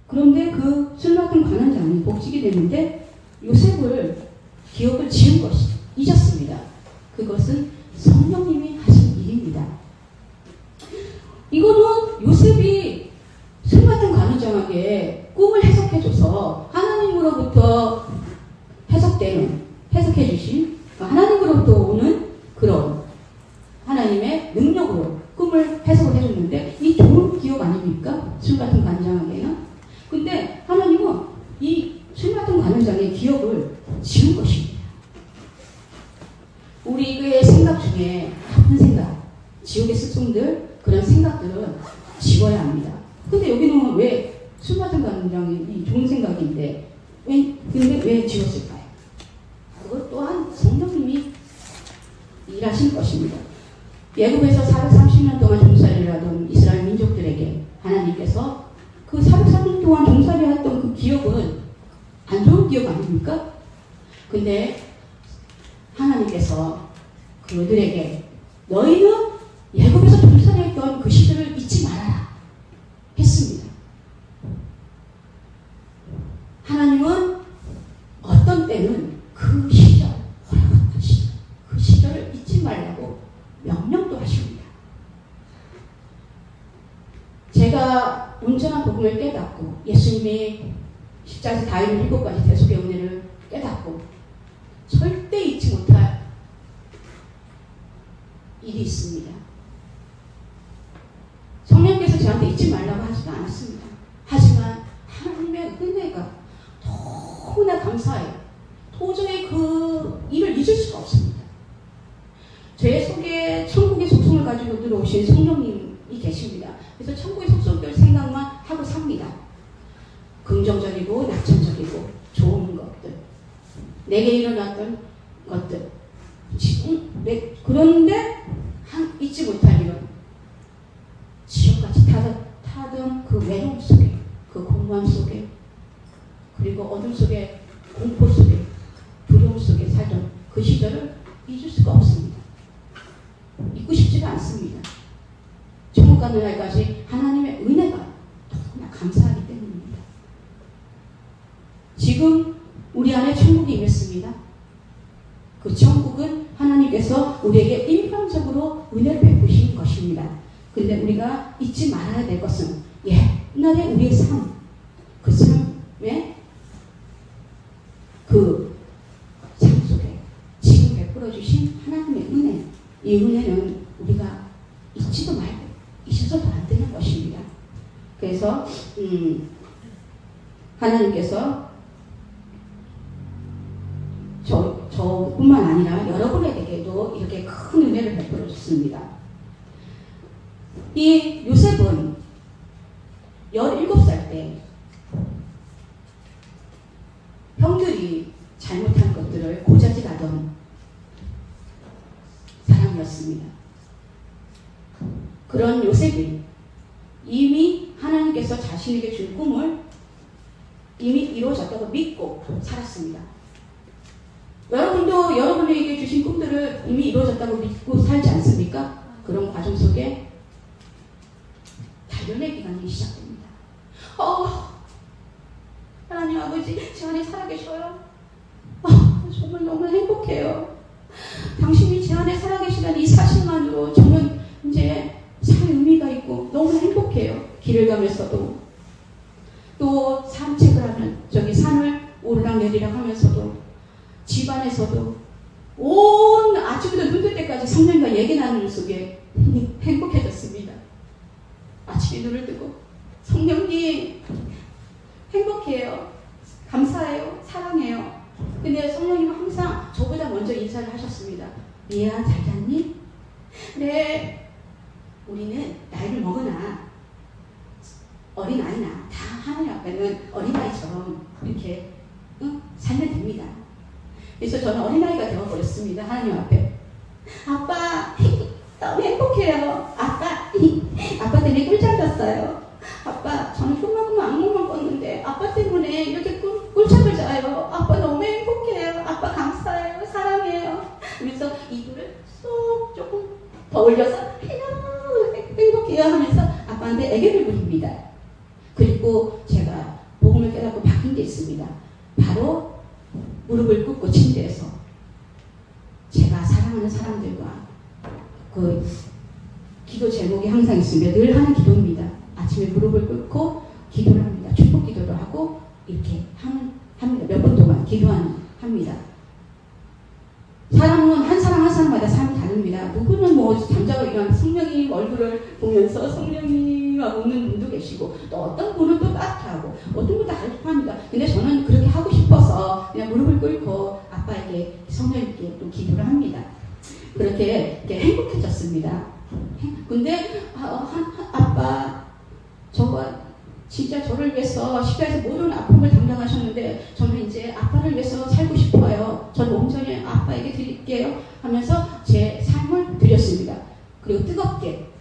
그런데 그 술 맡은 관원장이 복직이 됐는데 요셉을 기억을 지운 것이 잊었습니다. 그것은 성령님이 하신 일입니다. 이거는 요셉이 술 맡은 관원장에게 꿈을 해석해줘서 하나님으로부터 해석해 주신 하나님으로부터 오는 그런 하나님의 능력으로 꿈을 해석을 해줬는데 이 좋은 기억 아닙니까? 술 같은 관장에게는. 근데 하나님은 이 술 같은 관장의 기억을 지운 것입니다. 우리의 생각 중에 나쁜 생각, 지옥의 습성들, 그런 생각들은 지워야 합니다. 근데 여기는 왜 술 같은 관장이 좋은 생각인데 근데 왜 지웠을까요? 그것 또한 성령님이 일하신 것입니다. 애굽에서 430년 동안 종살이를 하던 이스라엘 민족들에게 하나님께서 그 430년 동안 종살이 했던 그 기억은 안 좋은 기억 아닙니까? 근데 하나님께서 그들에게 너희는 애굽에서 종살이 했던 그 시절을 잊지 말아라 했습니다. 하나님은 어떤 때는 그 시절, 허락한 시절, 그 시절을 잊지 말라고 명령도 하십니다. 제가 온전한 복음을 깨닫고 예수님이 십자가에서 다 이룬 7가지 대속의 은혜를 깨닫고 절대 잊지 못할 일이 있습니다. 성령께서 저한테 잊지 말라고 하지도 않았습니다. 하지만 하나님의 은혜가 너무나 감사해요. 도저히 그 일을 잊을 수가 없습니다. 제 속에 천국의 속성을 가지고 들어오신 성령님이 계십니다. 그래서 천국의 속성들 생각만 하고 삽니다. 긍정적이고 낙천적이고 좋은 것들, 내게 일어났던 것들, 그런데 잊지 못할 일은 지옥같이 타던 그 외로움 속에, 그 공허함 속에, 그리고 어둠 속에, 공포 속에, 두려움 속에 살던 그 시절을 잊을 수가 없습니다. 잊고 싶지가 않습니다. 천국 가는 날까지 하나님의 은혜가 너무나 감사하기 때문입니다. 지금 우리 안에 천국이 임했습니다. 그 천국은 하나님께서 우리에게 일방적으로 은혜를 베푸신 것입니다. 그런데 우리가 잊지 말아야 될 것은 옛날에 우리의 삶, 그 삶에 그 삶 속에 지금 베풀어 주신 하나님의 은혜, 이 은혜는 우리가 잊지도 말고 잊어서도 안 되는 것입니다. 그래서 하나님께서 저뿐만 아니라 여러분에게도 이렇게 큰 은혜를 베풀어 줬습니다. 이 요셉은 17살 때 형들이 잘못한 것들을 고자질하던 사람이었습니다. 그런 요셉이 이미 하나님께서 자신에게 준 꿈을 이미 이루어졌다고 믿고 살았습니다. 여러분도 여러분에게 주신 꿈들을 이미 이루어졌다고 믿고 살지 않습니까? 그런 과정 속에 단련의 기간이 시작됩니다. 하나님 아버지, 제 안에 살아계셔요. 정말 너무 행복해요. 당신이 제 안에 살아계시다는 이 사실만으로 저는 이제 삶의 의미가 있고 너무 행복해요. 길을 가면서도 또 산책을 하면 저기 산을 오르락 내리락 하면서도 집안에서도 온 아침부터 눈 뜰 때까지 성령과 얘기 나누는 속에 행복해졌습니다. 아침에 눈을 뜨고 성령님 행복해요. 감사해요. 사랑해요. 근데 성령님은 항상 저보다 먼저 인사를 하셨습니다. 미아 잘 잤니? 네. 우리는 나이를 먹으나 어린아이나 다 하나님 앞에는 어린아이처럼 이렇게 살면 됩니다. 그래서 저는 어린아이가 되어버렸습니다. 하나님 앞에. 아빠 너무 행복해요. 아빠 때문에 꿀잠 잤어요. 아빠 저는 조금만 악몽만 꿨는데 아빠 때문에 이렇게 꿀잠을 자요. 아빠 너무 행복해요. 아빠 감사해요. 사랑해요. 그래서 이불을 쏙 조금 더 올려서 행복해요 하면서 아빠한테 애교를 부립니다. 그리고 제가 복음을 깨닫고 바뀐 게 있습니다. 바로 무릎을 꿇고 침대에서 제가 사랑하는 사람들과 그 기도 제목이 항상 있습니다. 늘 하는 기도입니다. 아침에 무릎을 꿇고 기도를 합니다. 축복 기도를 하고 이렇게 합니다. 몇 분 동안 합니다. 사람은 한 사람마다 삶이 다릅니다. 누구는 뭐 잠자고 일어난 성령님 얼굴을 보면서 성령님 하고 웃는 분도 계시고, 또 어떤 분은 또 따뜻하고, 어떤 분은 다르고 합니다. 근데 저는 그렇게 하고 싶어서 그냥 무릎을 꿇고 아빠에게, 성령님께 또 기도를 합니다. 그렇게 행복해졌습니다. 근데 아빠, 진짜 저를 위해서 십자가에서 모든 아픔을 담당하셨는데 저는 이제 아빠를 위해서 살고 싶어요. 저는 온전히 아빠에게 드릴게요 하면서 제 삶을 드렸습니다. 그리고 뜨겁게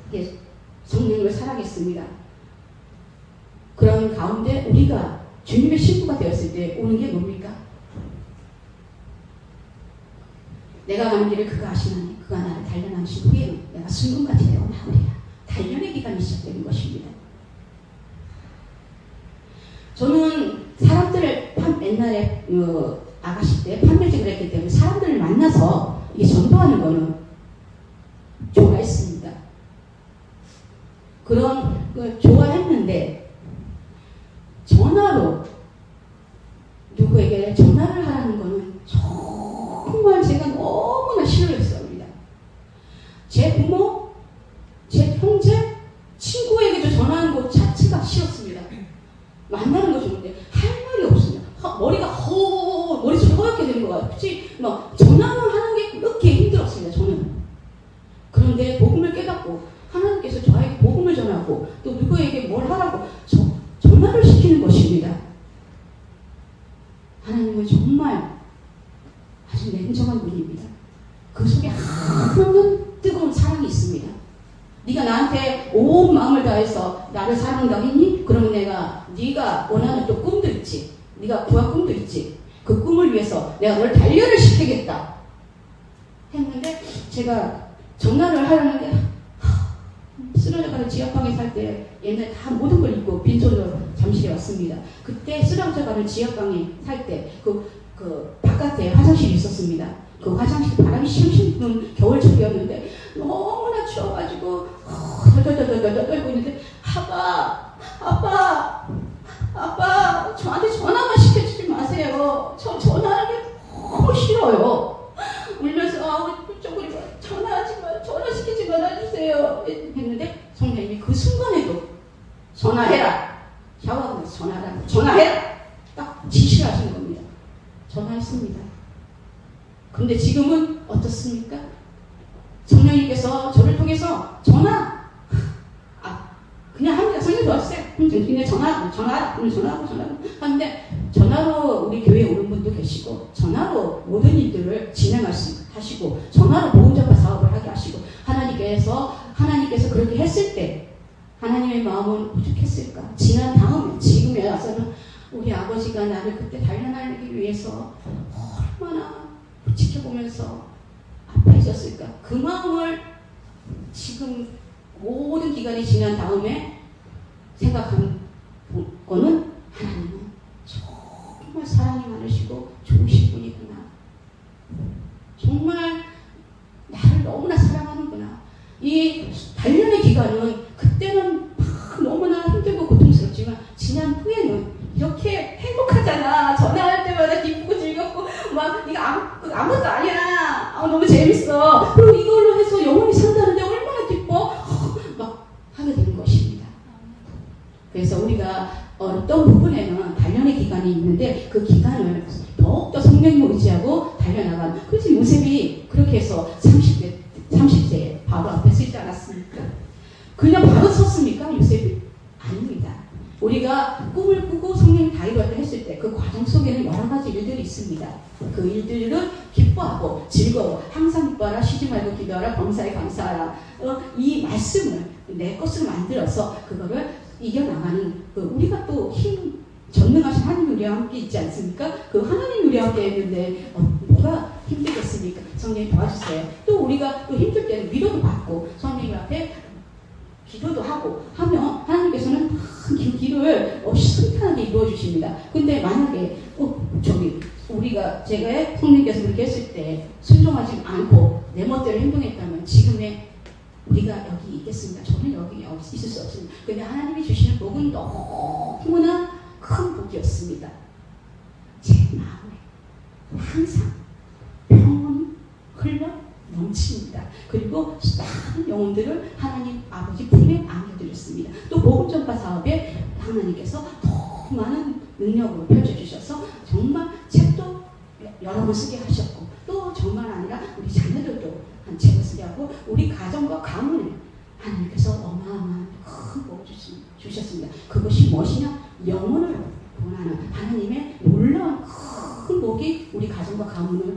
성령을 사랑했습니다. 그런 가운데 우리가 주님의 신부가 되었을 때 오는 게 뭡니까? 내가 가는 길을 그가 아시나니 그가 나를 단련하신 후에는 내가 순금같이 되어 나으리라. 단련의 기간이 시작되는 것입니다. 저는 사람들을 옛날에 아가씨 때 판매직을 했기 때문에 사람들을 만나서 이게 전도하는 거는 좋아했습니다. 그런 걸 좋아했는데 전화로 누구에게 전화를 하라는 거는 정말 제가 너무나 싫어했습니다. 제 부모, 제 형제, 친구에게도 전화하는 것 자체가 싫었습니다. 만나는 거 좋은데 할 말이 없습니다. 머리속이 허옇게 되는 거 같지? 전화만 하는 게 그렇게 힘들었습니다. 저는. 그런데 복음을 깨닫고 하나님께서 저에게 복음을 전하고 또 누구에게 뭘 하라고 전화를 시키는 것입니다. 하나님은 정말 아주 냉정한 분입니다. 그 속에 한없는 뜨거운 사랑이 있습니다. 네가 나한테 온 마음을 다해서 나를 사랑한다고 했니? 그러면 네가 원하는 또 꿈도 있지. 네가 구할 꿈도 있지. 그 꿈을 위해서 내가 너를 단련을 시키겠다 했는데, 제가 전화를 하려는데 쓰러져가는 지하방에 살 때 옛날에 다 모든 걸 잊고 빈손으로 잠실에 왔습니다. 그때 쓰러져가는 지하방에 살 때 그 바깥에 화장실이 있었습니다. 그 화장실 바람이 시원시원 부는 겨울철이었는데 너무나 추워가지고 덜덜덜덜 떨고 있는데 아빠 저한테 전화만 시켜주지 마세요. 저 전화하는 게 너무 싫어요. 울면서 우리 전화하지 마, 전화시키지 말아주세요 했는데 성령님이 그 순간에도 전화해라, 샤워하고 나서 전화해라 딱 지시를 하신 겁니다. 전화했습니다. 근데 지금은 어떻습니까? 성령님께서 저를 통해서 그냥 합니다. 성령 도와주세요. 그냥 전화하고 하는데, 전화로 우리 교회에 오는 분도 계시고, 전화로 모든 일들을 하시고, 전화로 보험자파 사업을 하게 하시고, 하나님께서 그렇게 했을 때 하나님의 마음은 오죽했을까? 지난 다음에 지금에 와서는 우리 아버지가 나를 그때 단련하기 위해서 얼마나 지켜보면서 아파하셨을까? 그 마음을 지금 모든 기간이 지난 다음에 생각하는 거는 하나님은 정말 사랑이 많으시고 좋으신 분이구나. 정말 나를 너무나 사랑하는구나. 이 단련의 기간은 그때는 너무나 힘들고 고통스럽지만 지난 후에는 이렇게 행복하잖아. 전화할 때마다 기쁘고 즐겁고 이거 아무것도 아니야. 너무 재밌어. 그리고 이걸로 해서 영혼이 산다는데 얼마나 기뻐. 하게 되는 것입니다. 그래서 우리가 어떤 부분에는 단련의 기간이 있는데 그 기간을 더욱더 성령님을 의지하고 달려나간, 그래서 요셉이 그렇게 해서 30세에 바로 앞에 서지 않았습니까? 그냥 바로 섰습니까? 요셉이? 아닙니다. 우리가 꿈을 꾸고 성령이 다이루었다 했을 때 그 과정 속에는 여러 가지 일들이 있습니다. 그 일들은 기뻐하고 즐거워, 항상 기뻐하라, 쉬지 말고 기도하라, 범사에 감사하라, 이 말씀을 내 것으로 만들어서 그거를 이겨나가는, 우리가 또 전능하신 하나님 우리와 함께 있지 않습니까? 그 하나님 우리와 함께 있는데 뭐가 힘들겠습니까? 성령님 도와주세요. 또 우리가 또 힘들 때는 위로도 받고 성령님 앞에 기도도 하고 하면 하나님께서는 그 길을 순탄하게 놀랍게 이루어 주십니다. 근데 만약에 제가 성령께서 그렇게 했을 때 순종하지 않고 내 멋대로 행동했다면 지금의 우리가 여기 있겠습니다. 저는 여기 있을 수 없습니다. 근데 하나님이 주시는 복은 너무나 큰 복이었습니다. 제 마음에 항상 평온이 흘러 넘칩니다. 그리고 많은 영혼들을 하나님 아버지 품에 안겨드렸습니다. 또 복음전파 사업에 하나님께서 더 많은 능력으로 펼쳐주셔서 정말 책도 여러 번 쓰게 하셨고, 또 정말 아니라 우리 자녀들도 한 책을 쓰게 하고, 우리 가정과 가문에 하나님께서 어마어마한 큰 복을 주셨습니다. 그것이 무엇이냐? 영혼을 원하는 하나님의 놀라운 큰 복이 우리 가정과 가문을